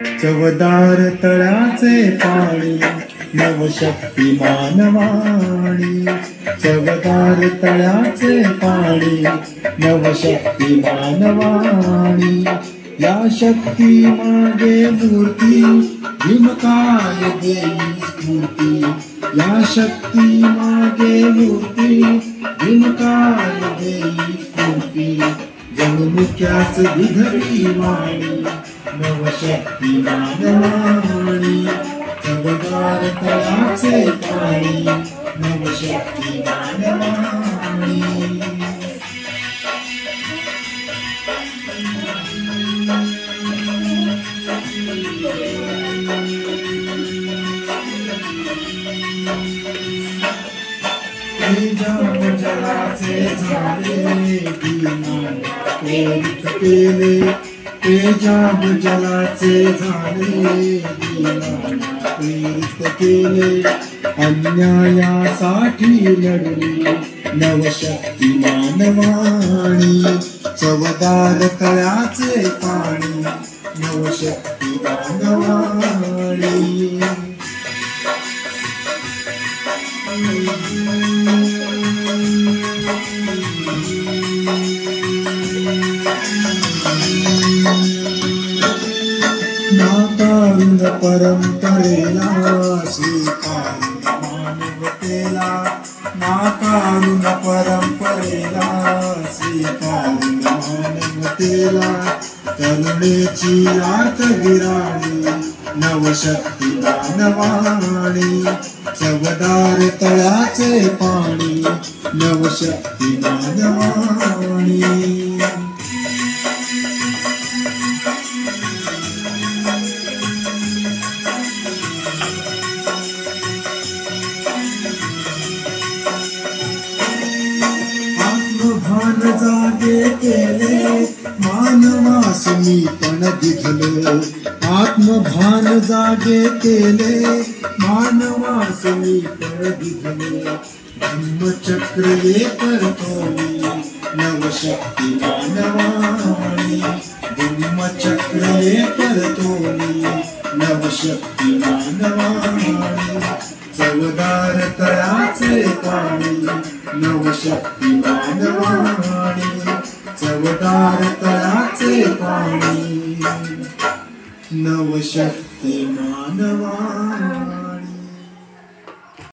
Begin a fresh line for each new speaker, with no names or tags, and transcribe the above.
चवदार तळ्याचे पाणी नवशक्ती मानवाणी. चवदार तळ्याचे पाणी नवशक्ती मानवाणी. या शक्ती मागे मूर्ती भीमकाय देई स्फूर्ती. या शक्ती मागे मूर्ती भीमकाय देई स्फूर्ती. जगमुख्यास विधवी वाणी नवशक्ती मानवाणी. चवदार तळ्याचे पाणी नवशक्ती मानवाणी. जलाचे झाले प्रेरित केले. तेजाब जलाचे झाले प्रेरित केले. अन्यायासाठी लढली नवशक्ती मानवाणी. चवदार तळ्याचे पाणी नवशक्ती मानवाणी. नाकारून परंपरेला स्वीकारून मानवतेला. नाकारून परंपरेला स्वीकारून मानवतेला. करुणेची आत गिराणी नवशक्ती मानवाणी. चवदार तळ्याचे पाणी नवशक्ती मानवाणी. आत्मभान जागे केले मानवास मी पण दिधले. आत्मभान जागे केले मानवास मी पण दिधले. धम्मचक्र ये करतोनी नवशक्ती मानवाणी. धम्मचक्र ये करतोनी नवशक्ती मानवाणी. चवदार तळ्याचे पाणी नवशक्ती मानवाणी. चवदार तळ्याचे पाणी नवशक्ती मानवाणी.